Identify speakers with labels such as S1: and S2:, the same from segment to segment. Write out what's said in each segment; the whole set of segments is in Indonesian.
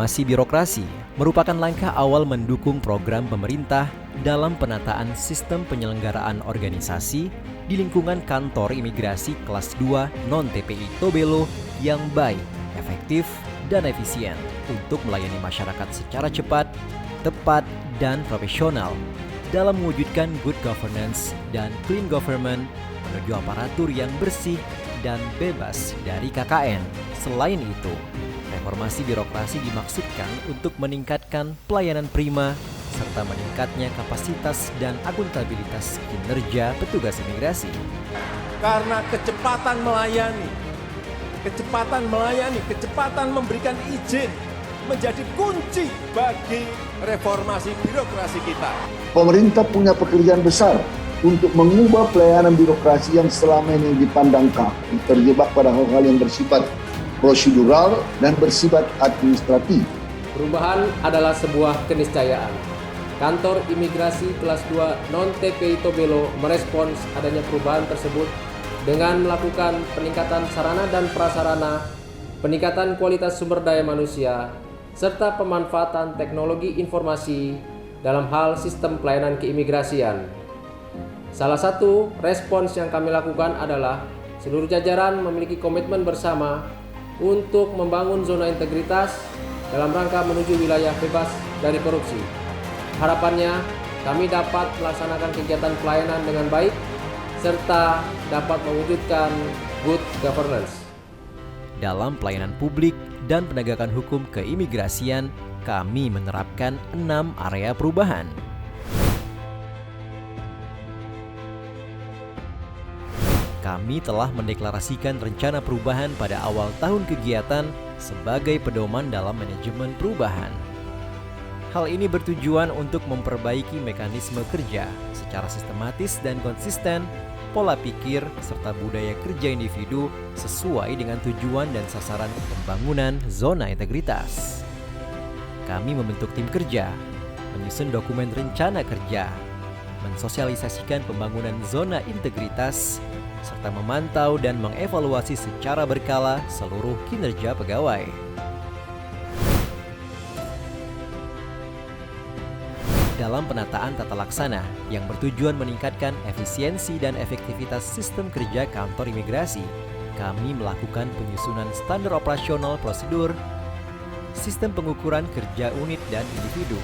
S1: Reformasi birokrasi merupakan langkah awal mendukung program pemerintah dalam penataan sistem penyelenggaraan organisasi di lingkungan kantor imigrasi kelas 2 non-TPI Tobelo yang baik, efektif, dan efisien untuk melayani masyarakat secara cepat, tepat, dan profesional dalam mewujudkan good governance dan clean government menuju aparatur yang bersih dan bebas dari KKN. Selain itu, reformasi birokrasi dimaksudkan untuk meningkatkan pelayanan prima serta meningkatnya kapasitas dan akuntabilitas kinerja petugas imigrasi.
S2: Karena kecepatan melayani, kecepatan memberikan izin menjadi kunci bagi reformasi birokrasi kita.
S3: Pemerintah punya pekerjaan besar untuk mengubah pelayanan birokrasi yang selama ini dipandang kaku, terjebak pada hal-hal yang bersifat prosedural dan bersifat administratif.
S4: Perubahan adalah sebuah keniscayaan. Kantor Imigrasi Kelas 2 Non-TPI Tobelo merespons adanya perubahan tersebut dengan melakukan peningkatan sarana dan prasarana, peningkatan kualitas sumber daya manusia, serta pemanfaatan teknologi informasi dalam hal sistem pelayanan keimigrasian. Salah satu respons yang kami lakukan adalah seluruh jajaran memiliki komitmen bersama untuk membangun zona integritas dalam rangka menuju wilayah bebas dari korupsi. Harapannya, kami dapat melaksanakan kegiatan pelayanan dengan baik serta dapat mewujudkan good governance.
S1: Dalam pelayanan publik dan penegakan hukum keimigrasian, kami menerapkan 6 area perubahan. Kami telah mendeklarasikan rencana perubahan pada awal tahun kegiatan sebagai pedoman dalam manajemen perubahan. Hal ini bertujuan untuk memperbaiki mekanisme kerja secara sistematis dan konsisten, pola pikir, serta budaya kerja individu sesuai dengan tujuan dan sasaran pembangunan zona integritas. Kami membentuk tim kerja, menyusun dokumen rencana kerja, mensosialisasikan pembangunan zona integritas, serta memantau dan mengevaluasi secara berkala seluruh kinerja pegawai. Dalam penataan tata laksana yang bertujuan meningkatkan efisiensi dan efektivitas sistem kerja kantor imigrasi, kami melakukan penyusunan standar operasional prosedur, sistem pengukuran kerja unit dan individu,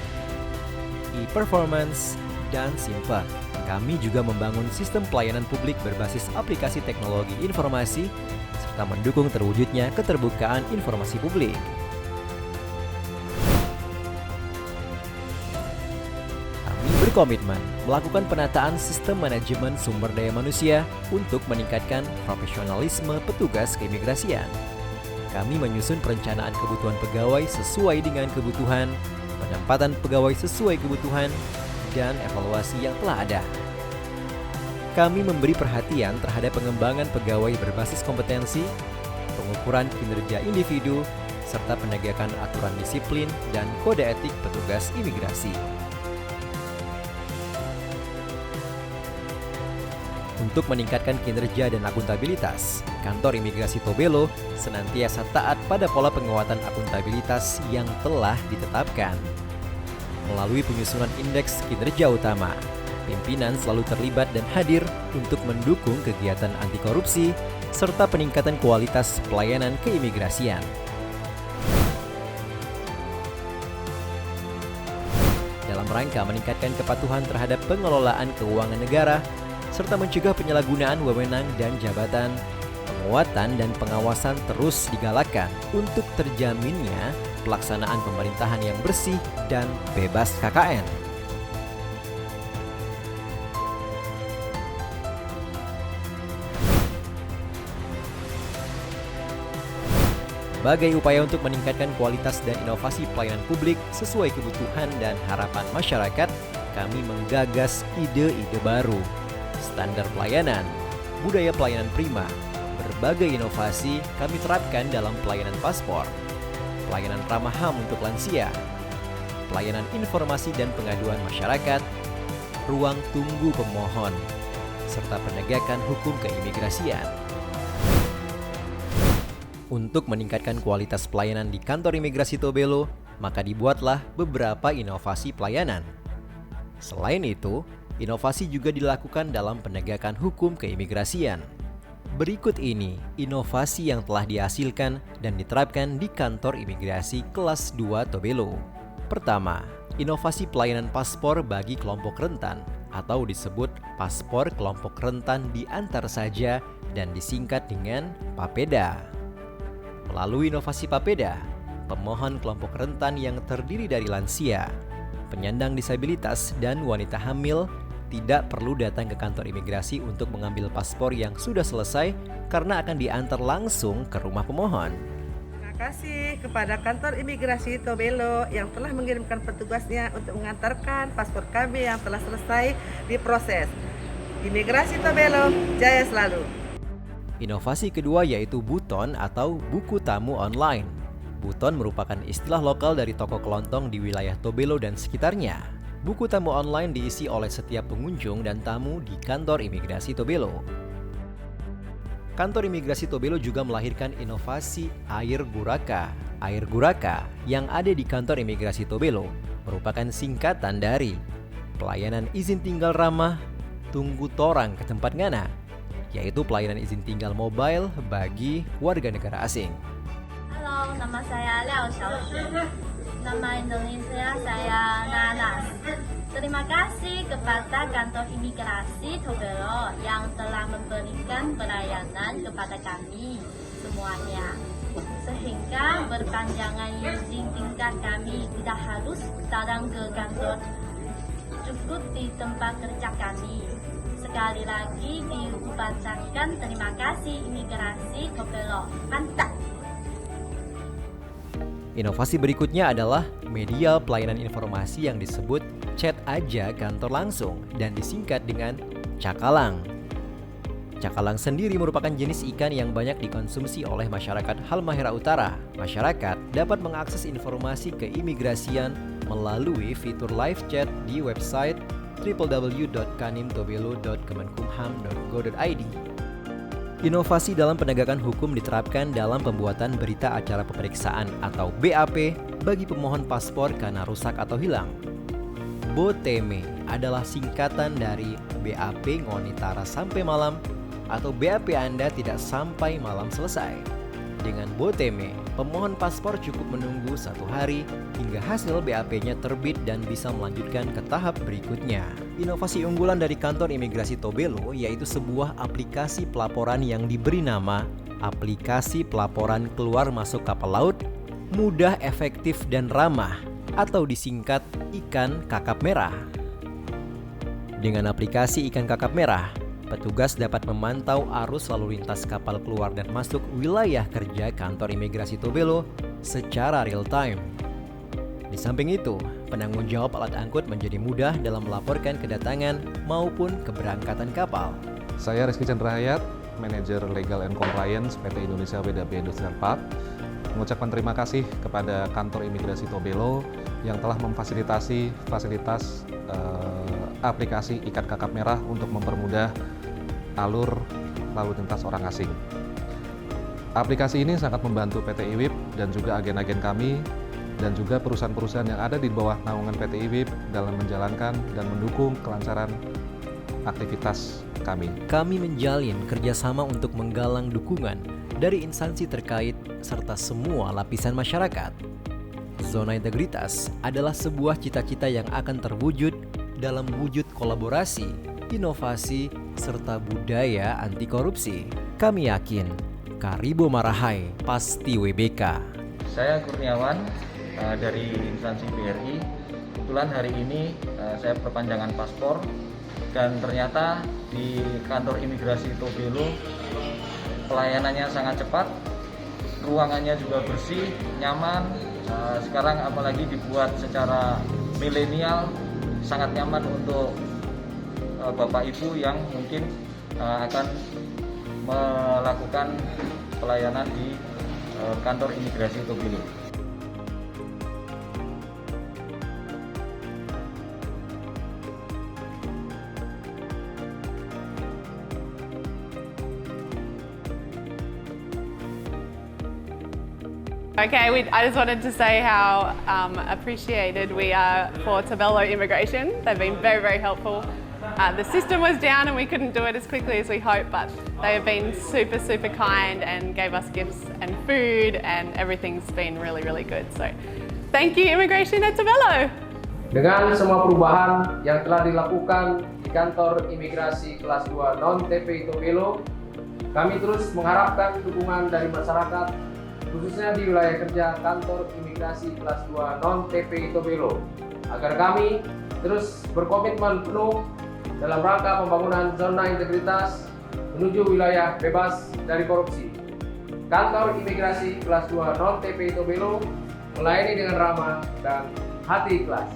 S1: e-performance, dan SIMPA. Kami juga membangun sistem pelayanan publik berbasis aplikasi teknologi informasi serta mendukung terwujudnya keterbukaan informasi publik. Kami berkomitmen melakukan penataan sistem manajemen sumber daya manusia untuk meningkatkan profesionalisme petugas keimigrasian. Kami menyusun perencanaan kebutuhan pegawai sesuai dengan kebutuhan, penempatan pegawai sesuai kebutuhan, dan evaluasi yang telah ada. Kami memberi perhatian terhadap pengembangan pegawai berbasis kompetensi, pengukuran kinerja individu, serta penegakan aturan disiplin dan kode etik petugas imigrasi. Untuk meningkatkan kinerja dan akuntabilitas, Kantor Imigrasi Tobelo senantiasa taat pada pola penguatan akuntabilitas yang telah ditetapkan. Melalui penyusunan indeks kinerja utama, pimpinan selalu terlibat dan hadir untuk mendukung kegiatan anti korupsi serta peningkatan kualitas pelayanan keimigrasian. Dalam rangka meningkatkan kepatuhan terhadap pengelolaan keuangan negara serta mencegah penyalahgunaan wewenang dan jabatan, penguatan dan pengawasan terus digalakkan untuk terjaminnya pelaksanaan pemerintahan yang bersih dan bebas KKN. Sebagai upaya untuk meningkatkan kualitas dan inovasi pelayanan publik sesuai kebutuhan dan harapan masyarakat, kami menggagas ide-ide baru, standar pelayanan, budaya pelayanan prima. Berbagai inovasi kami terapkan dalam pelayanan paspor, pelayanan ramah HAM untuk lansia, pelayanan informasi dan pengaduan masyarakat, ruang tunggu pemohon, serta penegakan hukum keimigrasian. Untuk meningkatkan kualitas pelayanan di Kantor Imigrasi Tobelo, maka dibuatlah beberapa inovasi pelayanan. Selain itu, inovasi juga dilakukan dalam penegakan hukum keimigrasian. Berikut ini inovasi yang telah dihasilkan dan diterapkan di kantor imigrasi kelas 2 Tobelo. Pertama, inovasi pelayanan paspor bagi kelompok rentan atau disebut paspor kelompok rentan diantar saja dan disingkat dengan PAPEDA. Melalui inovasi PAPEDA, pemohon kelompok rentan yang terdiri dari lansia, penyandang disabilitas, dan wanita hamil tidak perlu datang ke kantor imigrasi untuk mengambil paspor yang sudah selesai karena akan diantar langsung ke rumah pemohon.
S5: Terima kasih kepada kantor imigrasi Tobelo yang telah mengirimkan petugasnya untuk mengantarkan paspor kami yang telah selesai diproses. Imigrasi Tobelo, jaya selalu.
S1: Inovasi kedua yaitu Buton atau buku tamu online. Buton merupakan istilah lokal dari toko kelontong di wilayah Tobelo dan sekitarnya. Buku tamu online diisi oleh setiap pengunjung dan tamu di kantor imigrasi Tobelo. Kantor imigrasi Tobelo juga melahirkan inovasi Air Guraka. Air Guraka yang ada di kantor imigrasi Tobelo merupakan singkatan dari Pelayanan Izin Tinggal Ramah Tunggu Torang ke Tempat Ngana, yaitu pelayanan izin tinggal mobile bagi warga negara asing.
S6: Halo, nama saya Liao Xiaoxu. Nama Indonesia saya Nanas. Terima kasih kepada kantor imigrasi Tobelo yang telah memberikan pelayanan kepada kami semuanya. Sehingga berpanjangan izin tinggal kami tidak harus datang ke kantor, cukup di tempat kerja kami. Sekali lagi diucapkan terima kasih imigrasi Tobelo. Mantap!
S1: Inovasi berikutnya adalah media pelayanan informasi yang disebut chat aja kantor langsung dan disingkat dengan Cakalang. Cakalang sendiri merupakan jenis ikan yang banyak dikonsumsi oleh masyarakat Halmahera Utara. Masyarakat dapat mengakses informasi keimigrasian melalui fitur live chat di website www.kanimtobelo.kemenkumham.go.id. Inovasi dalam penegakan hukum diterapkan dalam pembuatan berita acara pemeriksaan atau BAP bagi pemohon paspor karena rusak atau hilang. BOTEME adalah singkatan dari BAP Ngonitara sampai malam atau BAP Anda tidak sampai malam selesai. Dengan BOTEME, pemohon paspor cukup menunggu 1 hari hingga hasil BAP-nya terbit dan bisa melanjutkan ke tahap berikutnya. Inovasi unggulan dari kantor imigrasi Tobelo yaitu sebuah aplikasi pelaporan yang diberi nama Aplikasi Pelaporan Keluar Masuk Kapal Laut, Mudah, Efektif, dan Ramah atau disingkat Ikan Kakap Merah. Dengan aplikasi Ikan Kakap Merah, petugas dapat memantau arus lalu lintas kapal keluar dan masuk wilayah kerja kantor imigrasi Tobelo secara real time. Di samping itu, penanggung jawab alat angkut menjadi mudah dalam melaporkan kedatangan maupun keberangkatan kapal.
S7: Saya Rizky Chandrahayat, Manajer Legal and Compliance PT Indonesia WDB Industrial Park, mengucapkan terima kasih kepada kantor imigrasi Tobelo yang telah memfasilitasi fasilitas aplikasi Ikan Kakap Merah untuk mempermudah alur lalu lintas orang asing. Aplikasi ini sangat membantu PT IWIP dan juga agen-agen kami dan juga perusahaan-perusahaan yang ada di bawah naungan PT IWIP dalam menjalankan dan mendukung kelancaran aktivitas kami.
S1: Kami menjalin kerjasama untuk menggalang dukungan dari instansi terkait serta semua lapisan masyarakat. Zona integritas adalah sebuah cita-cita yang akan terwujud dalam wujud kolaborasi, inovasi, serta budaya anti korupsi. Kami yakin Karibo Marahai pasti WBK.
S8: Saya Kurniawan dari instansi BRI. Kebetulan hari ini saya perpanjangan paspor dan ternyata di kantor imigrasi Tobelo pelayanannya sangat cepat, ruangannya juga bersih, nyaman. Sekarang apalagi dibuat secara milenial, sangat nyaman untuk Bapak Ibu yang mungkin akan melakukan pelayanan di kantor imigrasi Tobelo.
S9: Okay, I just wanted to say how appreciated we are for Tobelo Immigration. They've been very, very helpful. The system was down and we couldn't do it as quickly as we hoped, but they have been super, super kind and gave us gifts and food, and everything's been really, really good. So thank you Immigration at Tobelo.
S4: Dengan semua perubahan yang telah dilakukan di kantor imigrasi kelas 2 non-TPI Tobelo, kami terus mengharapkan dukungan dari masyarakat, khususnya di wilayah kerja kantor imigrasi kelas 2 non-TPI Tobelo, agar kami terus berkomitmen penuh dalam rangka pembangunan zona integritas menuju wilayah bebas dari korupsi. Kantor imigrasi kelas 2 non-TPI Tobelo melayani dengan ramah dan hati ikhlas.